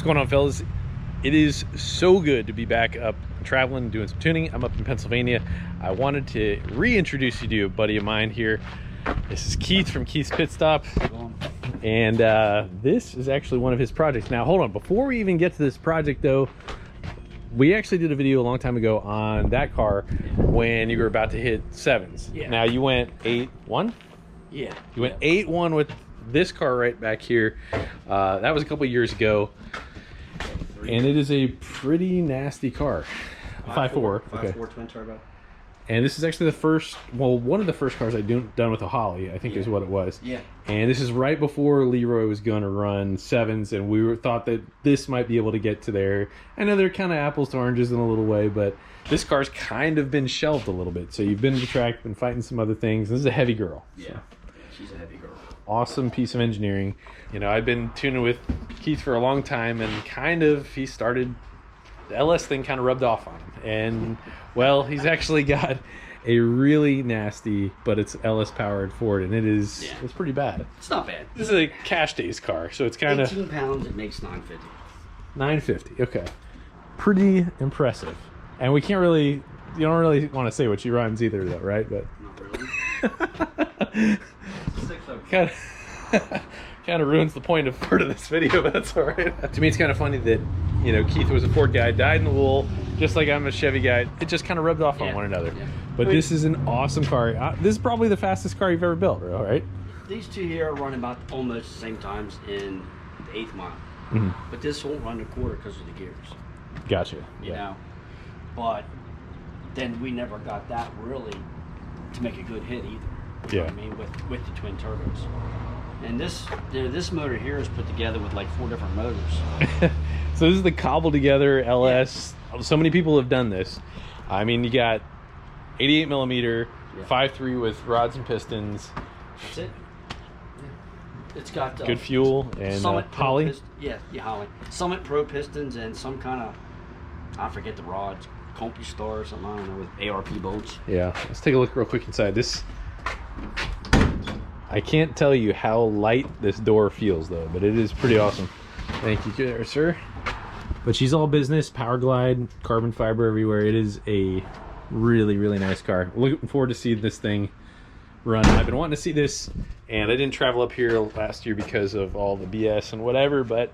going on, fellas? It is so good to be back up traveling, doing some tuning. I'm up in Pennsylvania. I wanted to reintroduce you to a buddy of mine here. This is Keith from Keith's Pit Stop, and this is actually one of his projects. Now hold on, before we even get to this project though, we actually did a video a long time ago on that car when you were about to hit 7s. Yeah. Now you went 8-1? Yeah. You went 8-1 with this car right back here. That was a couple years ago. And it is a pretty nasty car. 5.4. Okay. 5.4 twin turbo. And this is actually the first, well, one of the first cars I've done with a Holly, I think is what it was. Yeah. And this is right before Leroy was going to run 7s, and we thought that this might be able to get to there. I know they're kind of apples to oranges in a little way, but this car's kind of been shelved a little bit. So you've been to the track, been fighting some other things. This is a heavy girl. Yeah. So. She's a heavy girl. Awesome piece of engineering. You know, I've been tuning with Keith for a long time, and he started, the LS thing kind of rubbed off on him. And well, he's actually got a really nasty, but it's LS powered Ford, and it's pretty bad. It's not bad. This is a cash days car, so it's kind of 18 pounds. It makes 950. 950. Okay, pretty impressive. And we can't really, you don't really want to say what she runs either, though, right? But Not really. kind of ruins the point of part of this video, but that's all right. To me, it's kind of funny that, you know, Keith was a Ford guy, dyed in the wool, just like I'm a Chevy guy. It just kind of rubbed off on one another. Yeah. But this is an awesome car. This is probably the fastest car you've ever built, right? These two here are running about almost the same times in the 8th mile. Mm-hmm. But this won't run a quarter because of the gears. Gotcha. You know? But then we never got that really to make a good hit either. You know what I mean, with the twin turbos. And this motor here is put together with like 4 different motors. So this is the cobbled together LS. Yeah. So many people have done this. I mean, you got 88 millimeter, 5.3 with rods and pistons. That's it. Yeah. It's got good fuel and Holly. Holly. Summit Pro pistons and some kind of, I forget the rods, CompuStar or something, I don't know, with ARP bolts. Yeah, let's take a look real quick inside. I can't tell you how light this door feels though, but it is pretty awesome. Thank you, sir. But she's all business, power glide, carbon fiber everywhere. It is a really, really nice car. Looking forward to seeing this thing run. I've been wanting to see this, and I didn't travel up here last year because of all the BS and whatever, but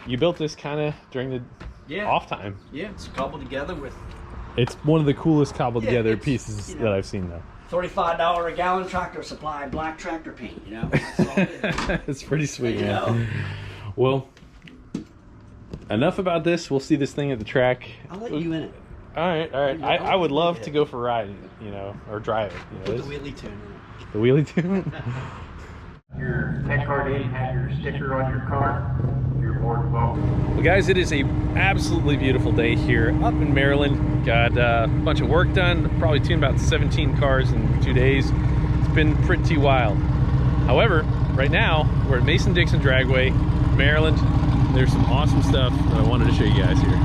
you built this kind of during the off time. Yeah, it's cobbled together with... It's one of the coolest cobbled together pieces that I've seen though. $35 a gallon tractor supply, black tractor paint, you know? That's all it is. It's pretty sweet, man. Well, enough about this. We'll see this thing at the track. I'll let you in it. All right. I would love to go for a ride, you know, or drive it. You know, put the wheelie tune in it. The wheelie tune? Your tech card in, have your sticker on your car. You're more than welcome. Well, guys, it is a absolutely beautiful day here up in Maryland. Got a bunch of work done. Probably tuned about 17 cars in 2 days. It's been pretty wild. However, right now we're at Mason-Dixon Dragway, Maryland. There's some awesome stuff that I wanted to show you guys here.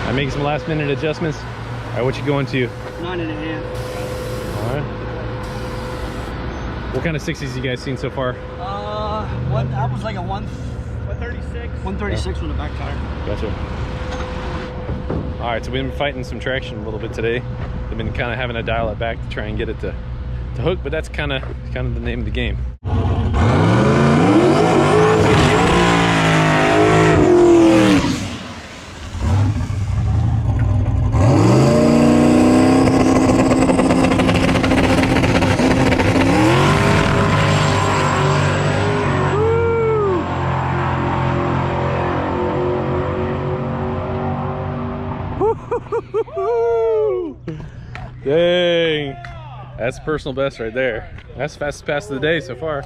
I'm making some last minute adjustments. All right, what you going to? 9.5. All right. What kind of 60s you guys seen so far? That was like a 136. 136 with a back tire. Gotcha. All right, so we've been fighting some traction a little bit today. They've been kind of having to dial it back to try and get it to hook, but that's kind of the name of the game. Dang, that's personal best right there. That's the fastest pass of the day so far.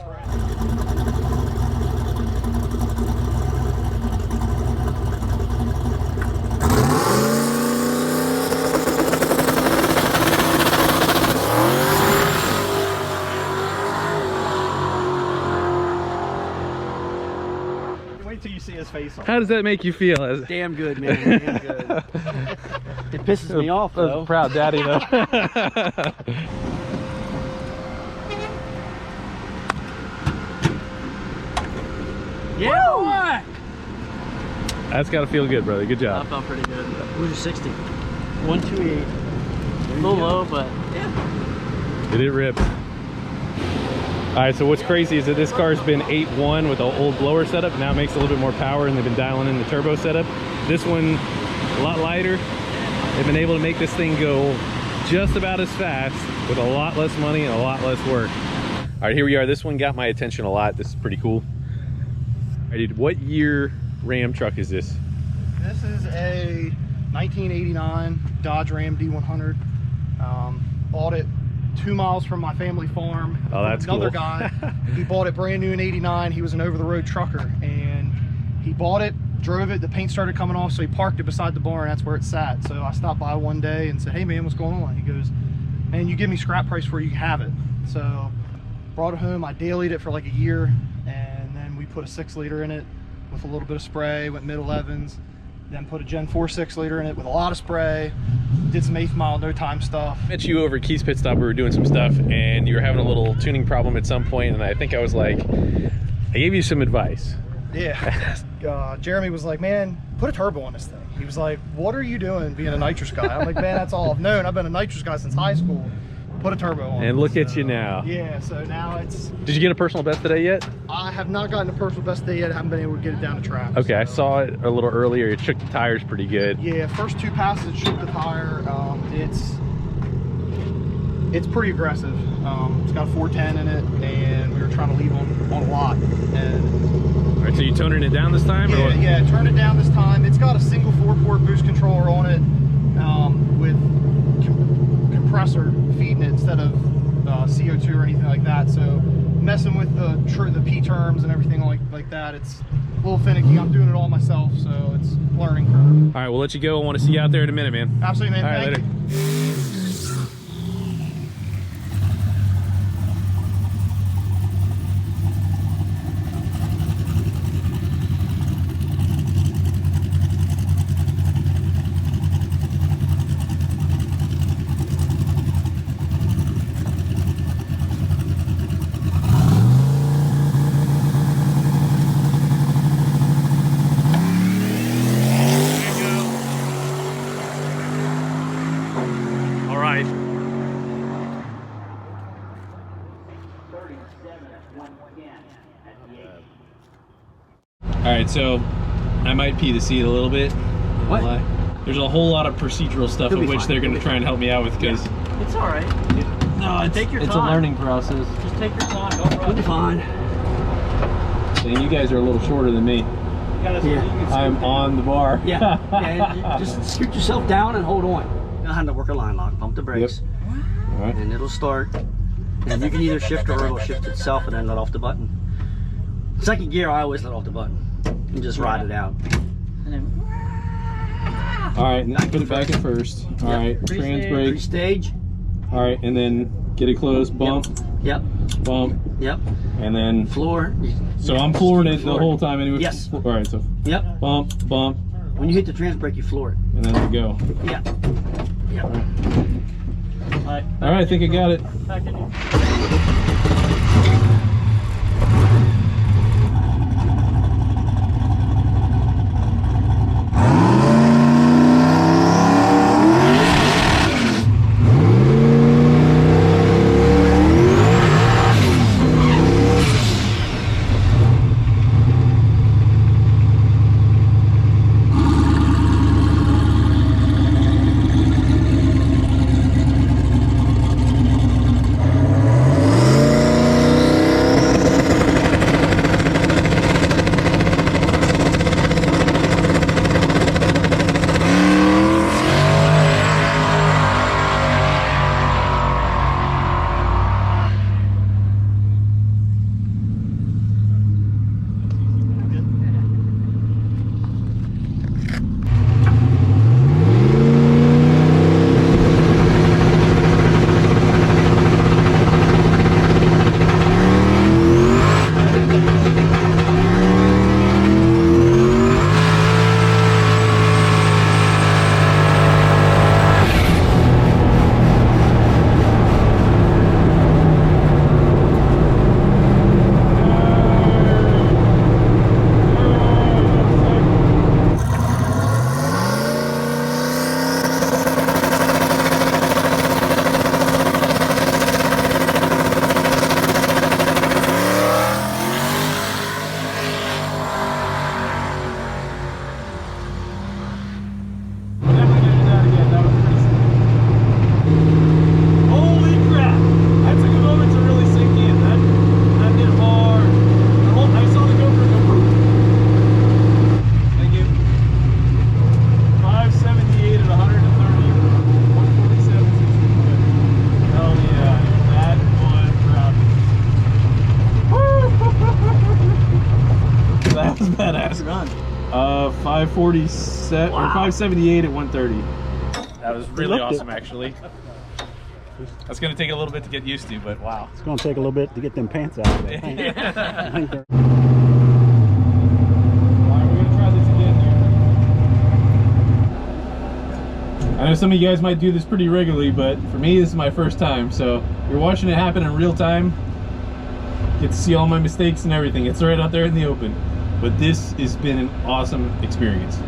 Wait till you see his face on. How does that make you feel? Damn good, man. Damn good. It pisses me off, though. Proud daddy, though. Yeah. That's got to feel good, brother. Good job. That felt pretty good. Where's your 60? 128. A little low, but Yeah. Did it rip? All right, so what's crazy is that this car's been 8.1 with the old blower setup. Now it makes a little bit more power, and they've been dialing in the turbo setup. This one, a lot lighter. They've been able to make this thing go just about as fast with a lot less money and a lot less work. All right, here we are. This one got my attention a lot. This is pretty cool. All right, dude, what year Ram truck is this? This is a 1989 Dodge Ram D100. Bought it 2 miles from my family farm. Oh, that's another cool. guy. He bought it brand new in '89. He was an over-the-road trucker, and he bought it, drove it. The paint started coming off, so he parked it beside the barn. That's where it sat. So I stopped by one day and said, "Hey man, what's going on?" He goes, "Man, you give me scrap price for it, you can have it." So brought it home. I dailied it for like a year, and then we put a 6-liter in it with a little bit of spray. Went mid-11s. Then put a Gen 4 6-liter in it with a lot of spray. Did some 8th mile, no time stuff. Met you over at Keith's Pit Stop. We were doing some stuff, and you were having a little tuning problem at some point, and I think I was like, I gave you some advice. Yeah. Jeremy was like, "Man, put a turbo on this thing." He was like, "What are you doing being a nitrous guy?" I'm like, "Man, that's all I've known. I've been a nitrous guy since high school. Put a turbo on." And look at you now. Yeah, so now it's... Did you get a personal best today yet? I have not gotten a personal best day yet. I haven't been able to get it down the track. Okay, I so. saw it a little earlier. It shook the tires pretty good. Yeah, first 2 passes it shook the tire. It's pretty aggressive. It's got a 410 in it, and we were trying to leave on a lot. And All right, so you toning it down this time? yeah, or what? yeah, turn it down this time. It's got a single 4-port boost controller on it with compressor feeding it instead of CO2 or anything like that. So messing with the P terms and everything like that, it's a little finicky. I'm doing it all myself, so it's a learning curve. All right, we'll let you go. I want to see you out there in a minute, man. Absolutely, man. All right, Thank later. you. All right. All right, so I might pee the seat a little bit. What? There's a whole lot of procedural stuff You'll of be which fine. they're going You'll to be try and help me out with because it's all right. no, Take your time. it's a learning process. Just take your time. Don't You'll be rush. fine. And you guys are a little shorter than me. Yeah. I'm on the bar. Yeah. Yeah, just scoot yourself down and hold on. You know how to work a line lock. Pump the brakes, All right. and it'll start. And you can either shift or it'll shift itself and then let off the button. Second gear, I always let off the button and just ride it out. And then, All right, and then put it back at first. All right, trans brake. Pre-stage. All right, and then get it close, bump, Yep. bump, Yep. and then. Floor. So I'm flooring it the whole time anyway. Yes. All right, so Yep. bump, bump, When you hit the trans brake, you floor it. and then let go. Yeah. Yep. All right, I think I got it. Badass. 547 or 578 at 130. That was really awesome, actually. That's gonna take a little bit to get used to, but wow. It's gonna take a little bit to get them pants out of it. Alright, we're gonna try this again here. I know some of you guys might do this pretty regularly, but for me this is my first time, so you're watching it happen in real time. Get to see all my mistakes and everything. It's right out there in the open. But this has been an awesome experience.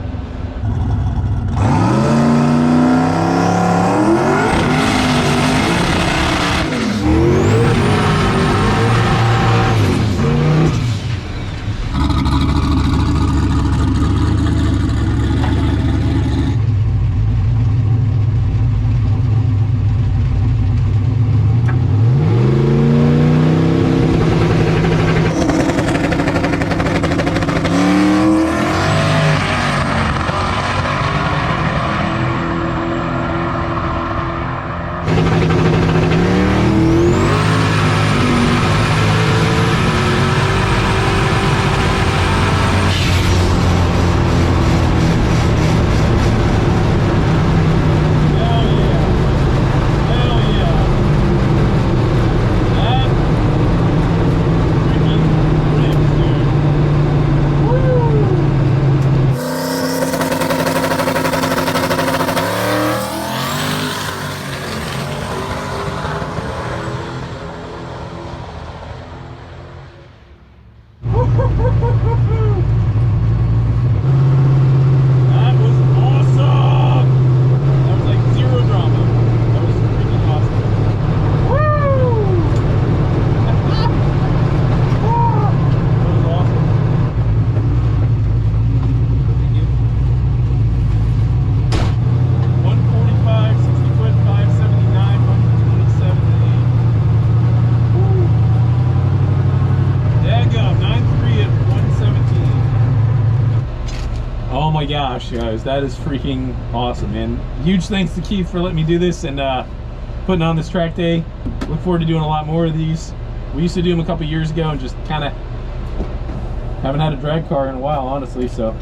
my gosh, guys, that is freaking awesome, man. Huge thanks to Keith for letting me do this and putting on this track day. Look forward to doing a lot more of these. We used to do them a couple years ago and just kind of haven't had a drag car in a while, honestly, so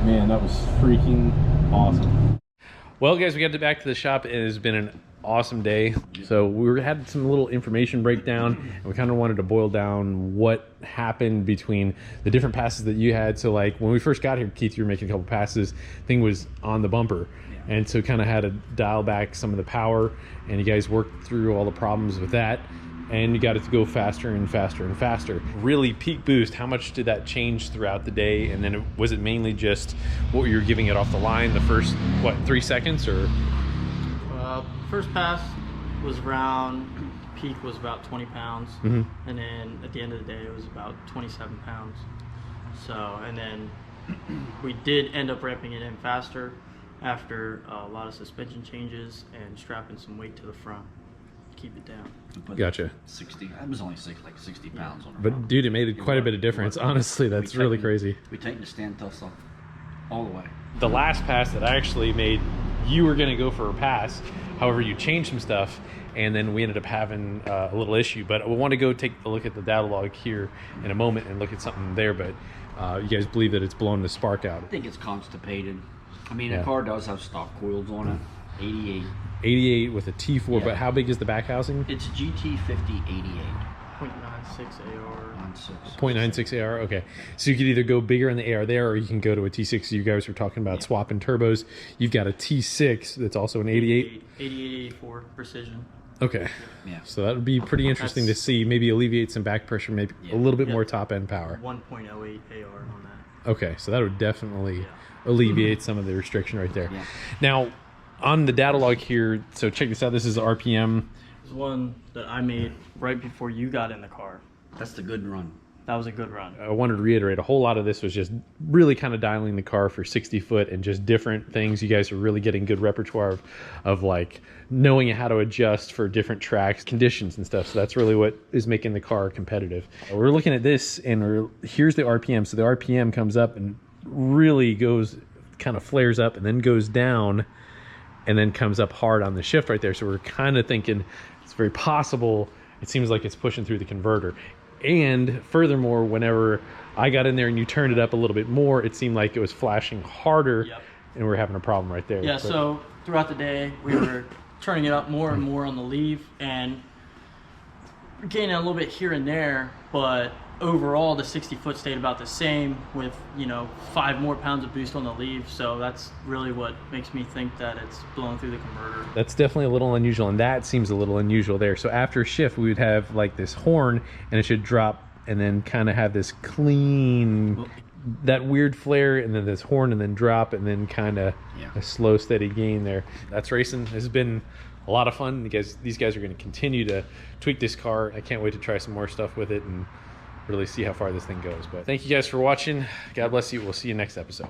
man, that was freaking awesome. Well, guys, we got back to the shop. It has been an awesome day. So we had some little information breakdown, and we kind of wanted to boil down what happened between the different passes that you had. So like when we first got here, Keith, you were making a couple passes, thing was on the bumper. And so kind of had to dial back some of the power, and you guys worked through all the problems with that, and you got it to go faster and faster and faster. Really peak boost, how much did that change throughout the day? And then was it mainly just what you were giving it off the line the first, what, 3 seconds or? First pass was around, peak was about 20 pounds. And then at the end of the day, it was about 27 pounds. So, and then we did end up ramping it in faster after a lot of suspension changes and strapping some weight to the front to keep it down. Gotcha. 60. I was only like 60 pounds on it. But dude, it made quite a bit of difference. Honestly, that's really crazy. We tightened the stand tussle all the way. The last pass that I actually made, you were going to go for a pass. However, you changed some stuff, and then we ended up having a little issue. But we want to go take a look at the data log here in a moment and look at something there. But you guys believe that it's blown the spark out. I think it's constipated. I mean, the car does have stock coils on it. 88. 88 with a T4, but how big is the back housing? It's GT50 88. 0.96 AR. 0.96 AR, okay. So you could either go bigger in the AR there, or you can go to a T6. You guys were talking about swapping turbos. You've got a T6 that's also an 88. 8884 precision. Okay. Yeah. So that would be pretty interesting to see. Maybe alleviate some back pressure, maybe a little bit more top end power. 1.08 AR on that. Okay, so that would definitely alleviate some of the restriction right there. Yeah. Now, on the data log here, so check this out. This is RPM. This is one that I made right before you got in the car. That's the good run. That was a good run. I wanted to reiterate, a whole lot of this was just really kind of dialing the car for 60 foot and just different things. You guys are really getting good repertoire of like knowing how to adjust for different tracks, conditions and stuff. So that's really what is making the car competitive. We're looking at this, and here's the RPM. So the RPM comes up and really goes, kind of flares up and then goes down and then comes up hard on the shift right there. So we're kind of thinking it's very possible. It seems like it's pushing through the converter. And furthermore, whenever I got in there and you turned it up a little bit more, it seemed like it was flashing harder, and we're having a problem right there. Yeah, so throughout the day, we were turning it up more and more on the leaf, and gaining a little bit here and there, but overall the 60 foot stayed about the same with, you know, 5 more pounds of boost on the leaf. So that's really what makes me think that it's blowing through the converter. That's definitely a little unusual, and that seems a little unusual there. So after shift, we would have like this horn, and it should drop and then kind of have this clean, that weird flare, and then this horn, and then drop, and then kind of a slow, steady gain there. That's racing. This has been a lot of fun. These guys are going to continue to tweak this car. I can't wait to try some more stuff with it and really see how far this thing goes. But thank you guys for watching. God bless you. We'll see you next episode.